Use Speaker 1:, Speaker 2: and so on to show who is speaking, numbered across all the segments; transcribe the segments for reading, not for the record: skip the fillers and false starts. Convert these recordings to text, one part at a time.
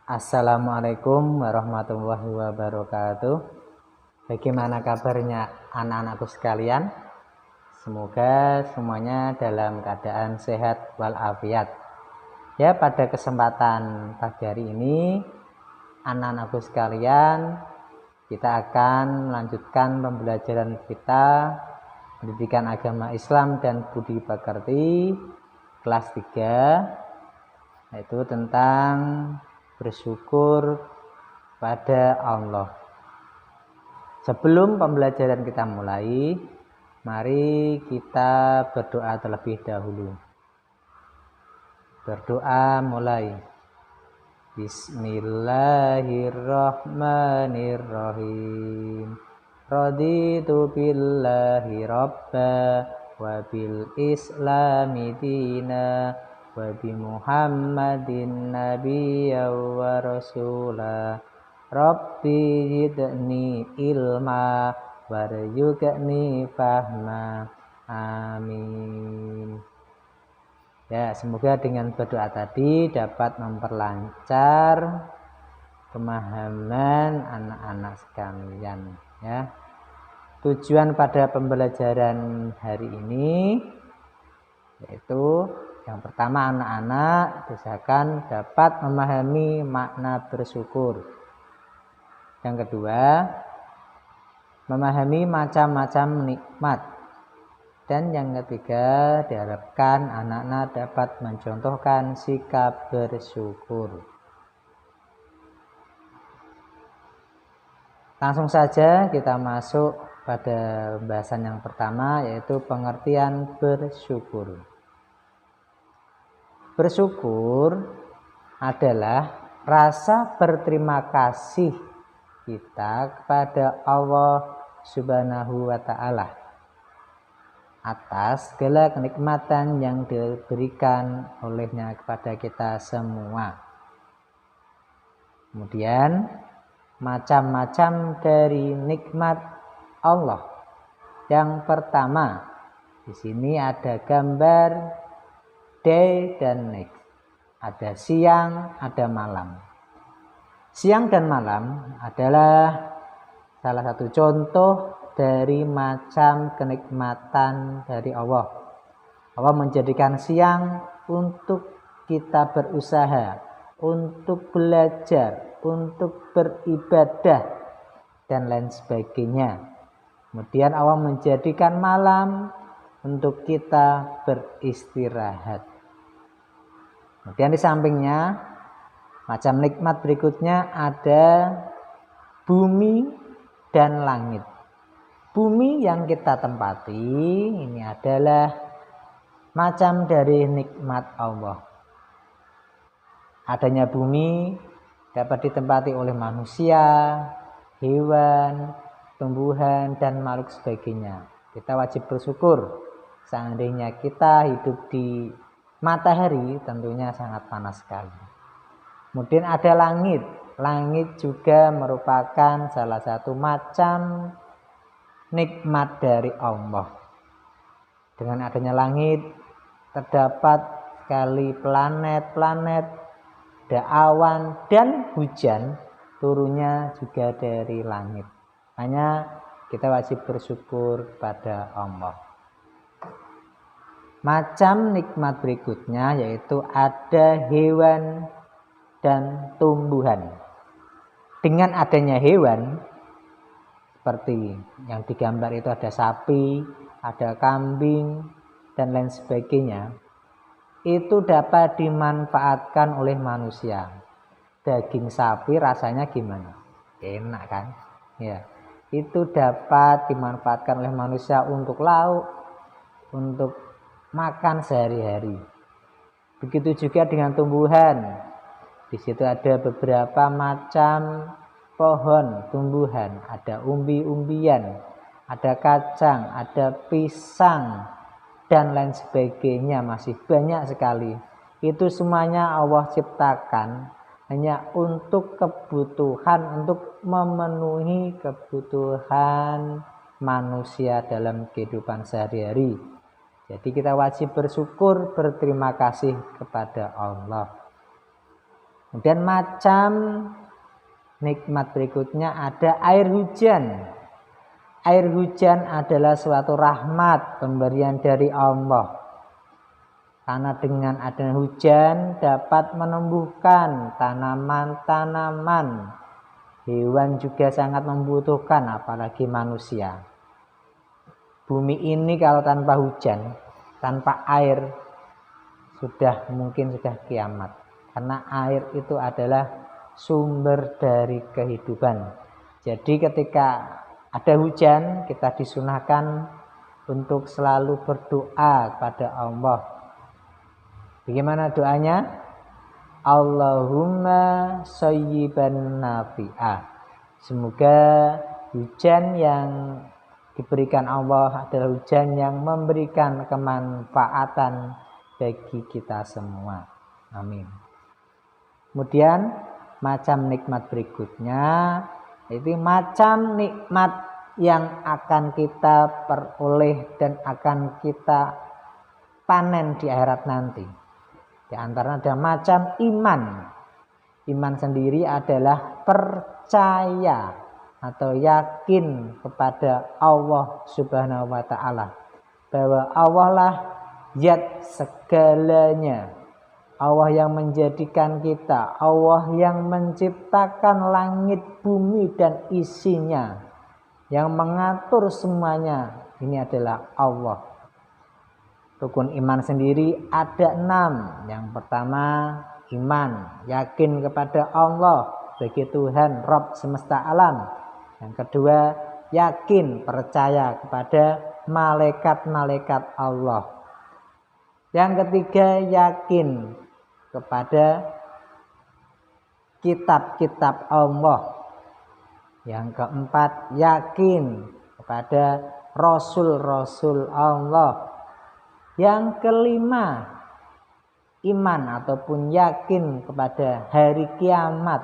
Speaker 1: Assalamualaikum warahmatullahi wabarakatuh. Bagaimana kabarnya anak-anakku sekalian? Semoga semuanya dalam keadaan sehat walafiat. Ya, pada kesempatan pagi hari ini, anak-anakku sekalian, kita akan melanjutkan pembelajaran kita pendidikan agama Islam dan budi pekerti kelas 3, yaitu tentang bersyukur pada Allah. Sebelum pembelajaran kita mulai, mari kita berdoa terlebih dahulu. Berdoa mulai. Bismillahirrahmanirrahim. Raditu billahi rabba wa bil islami dina wa bi Muhammadin nabiyya wa rasula. Rabbi zidni ilma warzuqni fahma. Amin. Ya, semoga dengan berdoa tadi dapat memperlancar pemahaman anak-anak sekalian, ya. Tujuan pada pembelajaran hari ini yaitu yang pertama, anak-anak usahakan dapat memahami makna bersyukur. Yang kedua, memahami macam-macam nikmat. Dan yang ketiga, diharapkan anak-anak dapat mencontohkan sikap bersyukur. Langsung saja kita masuk pada pembahasan yang pertama, yaitu pengertian bersyukur. Bersyukur adalah rasa berterima kasih kita kepada Allah Subhanahu wa Ta'ala atas segala kenikmatan yang diberikan olehnya kepada kita semua. Kemudian macam-macam dari nikmat Allah. Yang pertama, di sini ada gambar day dan night. Ada siang, ada malam. Siang dan malam adalah salah satu contoh dari macam kenikmatan dari Allah. Allah menjadikan siang untuk kita berusaha, untuk belajar, untuk beribadah, dan lain sebagainya. Kemudian Allah menjadikan malam untuk kita beristirahat. Kemudian di sampingnya, macam nikmat berikutnya ada bumi dan langit. Bumi yang kita tempati ini adalah macam dari nikmat Allah. Adanya bumi dapat ditempati oleh manusia, hewan, tumbuhan, dan makhluk sebagainya. Kita wajib bersyukur. Seandainya kita hidup di matahari, tentunya sangat panas sekali. Kemudian ada langit. Langit juga merupakan salah satu macam nikmat dari Allah. Dengan adanya langit, terdapat sekali planet-planet, ada awan dan hujan turunnya juga dari langit. Hanya kita wajib bersyukur pada Allah. Macam nikmat berikutnya yaitu ada hewan dan tumbuhan. Dengan adanya hewan, seperti yang digambar itu ada sapi, ada kambing, dan lain sebagainya, itu dapat dimanfaatkan oleh manusia. Daging sapi rasanya gimana? Enak kan? Ya, itu dapat dimanfaatkan oleh manusia untuk lauk, untuk makan sehari-hari. Begitu juga dengan tumbuhan. Di situ ada beberapa macam pohon tumbuhan, ada umbi-umbian, ada kacang, ada pisang, dan lain sebagainya, masih banyak sekali. Itu semuanya Allah ciptakan hanya untuk kebutuhan, untuk memenuhi kebutuhan manusia dalam kehidupan sehari-hari. Jadi kita wajib bersyukur, berterima kasih kepada Allah. Kemudian macam nikmat berikutnya ada air hujan. Air hujan adalah suatu rahmat pemberian dari Allah. Karena dengan adanya hujan dapat menumbuhkan tanaman-tanaman. Hewan juga sangat membutuhkan, apalagi manusia. Bumi ini kalau tanpa hujan, tanpa air, mungkin sudah kiamat. Karena air itu adalah sumber dari kehidupan. Jadi ketika ada hujan, kita disunahkan untuk selalu berdoa kepada Allah. Bagaimana doanya? Allahumma shayyiban nafi'ah. Semoga hujan yang diberikan Allah adalah hujan yang memberikan kemanfaatan bagi kita semua. Amin. Kemudian macam nikmat berikutnya itu macam nikmat yang akan kita peroleh dan akan kita panen di akhirat nanti. Di antara ada macam iman. Iman sendiri adalah percaya atau yakin kepada Allah Subhanahu wa taala, bahwa Allah lah zat segalanya. Allah yang menjadikan kita, Allah yang menciptakan langit, bumi dan isinya, yang mengatur semuanya. Ini adalah Allah. Rukun iman sendiri ada 6. Yang pertama, iman, yakin kepada Allah sebagai Tuhan Rabb semesta alam. Yang kedua, yakin, percaya kepada malaikat-malaikat Allah. Yang ketiga, yakin kepada kitab-kitab Allah. Yang keempat, yakin kepada rasul-rasul Allah. Yang kelima, iman ataupun yakin kepada hari kiamat.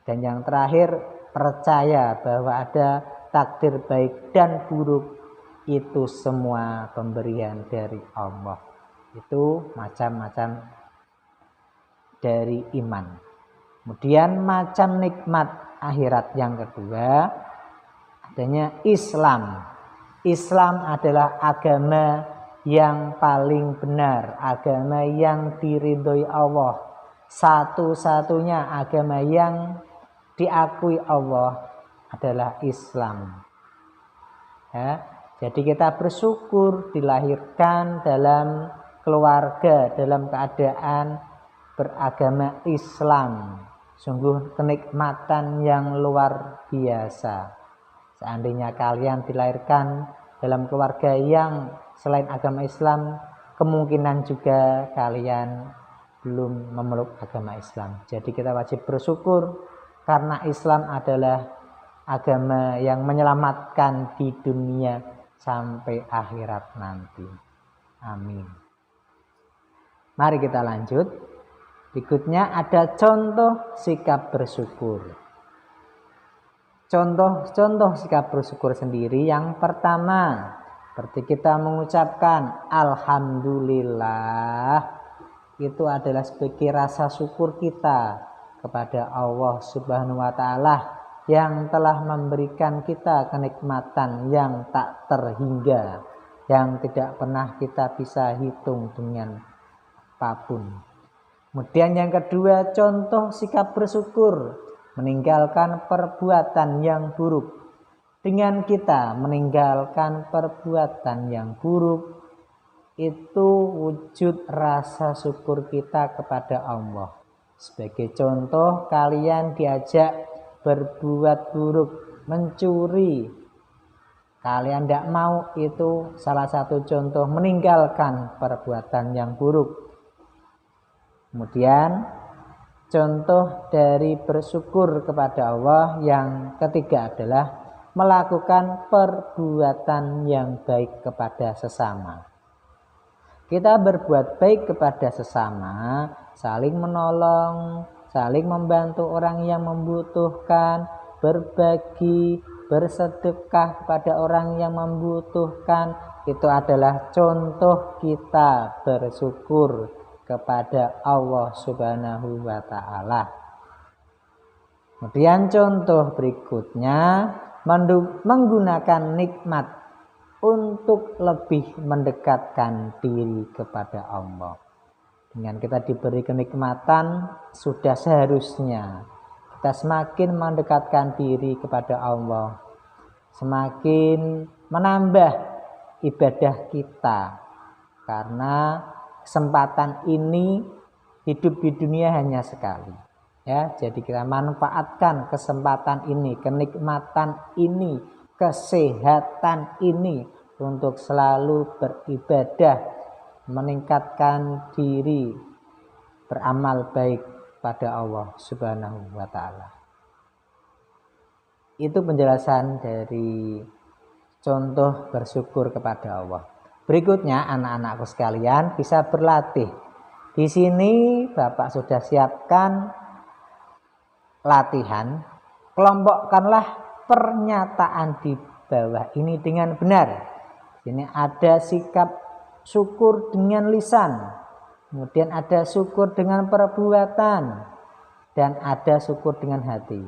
Speaker 1: Dan yang terakhir, percaya bahwa ada takdir baik dan buruk. Itu semua pemberian dari Allah. Itu macam-macam dari iman. Kemudian macam nikmat akhirat yang kedua adanya Islam. Islam adalah agama yang paling benar, agama yang diridhoi Allah, satu-satunya agama yang diakui Allah adalah Islam. Ya, jadi kita bersyukur dilahirkan dalam keluarga dalam keadaan beragama Islam. Sungguh kenikmatan yang luar biasa. Seandainya kalian dilahirkan dalam keluarga yang selain agama Islam, kemungkinan juga kalian belum memeluk agama Islam. Jadi kita wajib bersyukur karena Islam adalah agama yang menyelamatkan di dunia sampai akhirat nanti. Amin. Mari kita lanjut. Berikutnya ada contoh sikap bersyukur. Contoh sikap bersyukur sendiri yang pertama, seperti kita mengucapkan Alhamdulillah, itu adalah sebagai rasa syukur kita kepada Allah Subhanahu wa taala yang telah memberikan kita kenikmatan yang tak terhingga, yang tidak pernah kita bisa hitung dengan apapun. Kemudian yang kedua, contoh sikap bersyukur, meninggalkan perbuatan yang buruk. Dengan kita meninggalkan perbuatan yang buruk, itu wujud rasa syukur kita kepada Allah. Sebagai contoh, kalian diajak berbuat buruk, mencuri. Kalian tidak mau, itu salah satu contoh meninggalkan perbuatan yang buruk. Kemudian contoh dari bersyukur kepada Allah yang ketiga adalah melakukan perbuatan yang baik kepada sesama. Kita berbuat baik kepada sesama, saling menolong, saling membantu orang yang membutuhkan, berbagi, bersedekah kepada orang yang membutuhkan. Itu adalah contoh kita bersyukur kepada Allah Subhanahu wa Ta'ala. Kemudian contoh berikutnya, menggunakan nikmat untuk lebih mendekatkan diri kepada Allah. Dengan kita diberi kenikmatan, sudah seharusnya kita semakin mendekatkan diri kepada Allah, semakin menambah ibadah kita, karena kesempatan ini hidup di dunia hanya sekali. Ya, jadi kita manfaatkan kesempatan ini, kenikmatan ini, kesehatan ini untuk selalu beribadah, meningkatkan diri, beramal baik pada Allah Subhanahu wa Ta'ala. Itu penjelasan dari contoh bersyukur kepada Allah. Berikutnya anak-anakku sekalian bisa berlatih. Di sini Bapak sudah siapkan latihan. Kelompokkanlah pernyataan di bawah ini dengan benar. Ini ada sikap syukur dengan lisan, kemudian ada syukur dengan perbuatan, dan ada syukur dengan hati.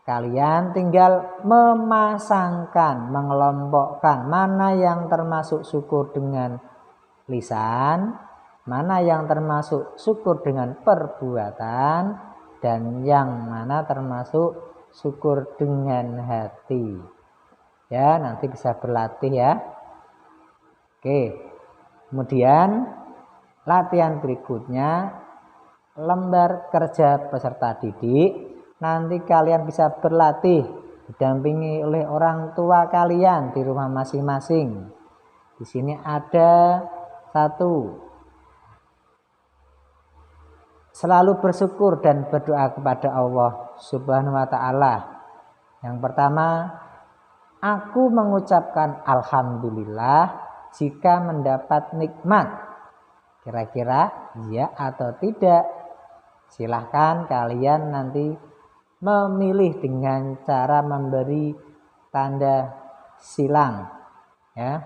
Speaker 1: Kalian tinggal memasangkan, mengelompokkan mana yang termasuk syukur dengan lisan, mana yang termasuk syukur dengan perbuatan, dan yang mana termasuk syukur dengan hati. Ya, nanti bisa berlatih ya. Oke, kemudian latihan berikutnya lembar kerja peserta didik. Nanti kalian bisa berlatih didampingi oleh orang tua kalian di rumah masing-masing. Di sini ada satu, selalu bersyukur dan berdoa kepada Allah Subhanahu wa Ta'ala. Yang pertama, aku mengucapkan alhamdulillah jika mendapat nikmat. Kira-kira iya atau tidak? Silahkan kalian nanti memilih dengan cara memberi tanda silang ya.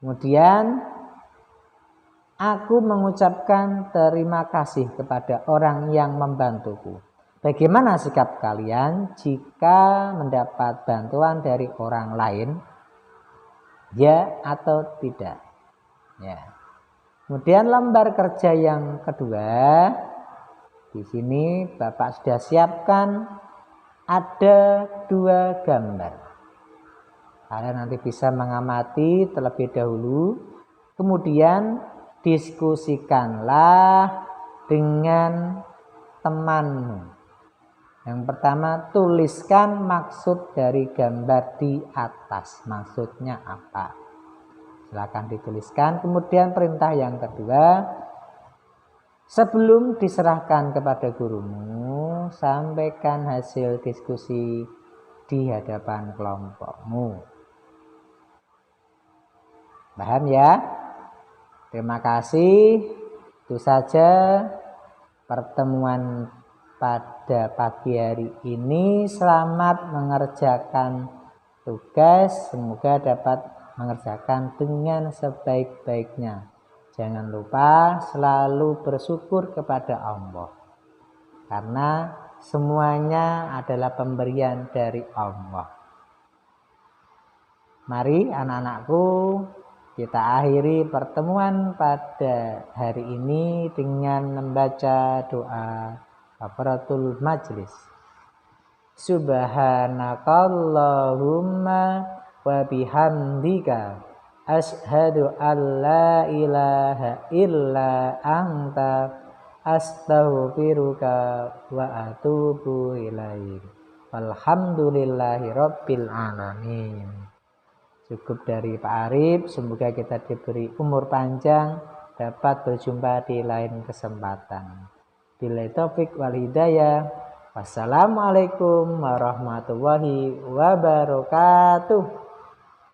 Speaker 1: Kemudian aku mengucapkan terima kasih kepada orang yang membantuku. Bagaimana sikap kalian jika mendapat bantuan dari orang lain? Ya atau tidak? Ya. Kemudian lembar kerja yang kedua, di sini Bapak sudah siapkan ada 2 gambar. Kalian nanti bisa mengamati terlebih dahulu, kemudian diskusikanlah dengan temanmu. Yang pertama, tuliskan maksud dari gambar di atas. Maksudnya apa? Silakan dituliskan. Kemudian perintah yang kedua, sebelum diserahkan kepada gurumu, sampaikan hasil diskusi di hadapan kelompokmu. Paham ya? Terima kasih. Itu saja pertemuan pada pagi hari ini. Selamat mengerjakan tugas, semoga dapat mengerjakan dengan sebaik-baiknya. Jangan lupa selalu bersyukur kepada Allah, karena semuanya adalah pemberian dari Allah. Mari anak-anakku, kita akhiri pertemuan pada hari ini dengan membaca doa kafaratul majlis. Subhanakallahumma wa bihamdika asyhadu an la ilaha illa anta astaghfiruka wa atubu ilaik. Walhamdulillahi rabbil alamin. Cukup dari Pak Arif. Semoga kita diberi umur panjang, dapat berjumpa di lain kesempatan. Billahi taufik wal hidayah. Wassalamualaikum warahmatullahi wabarakatuh.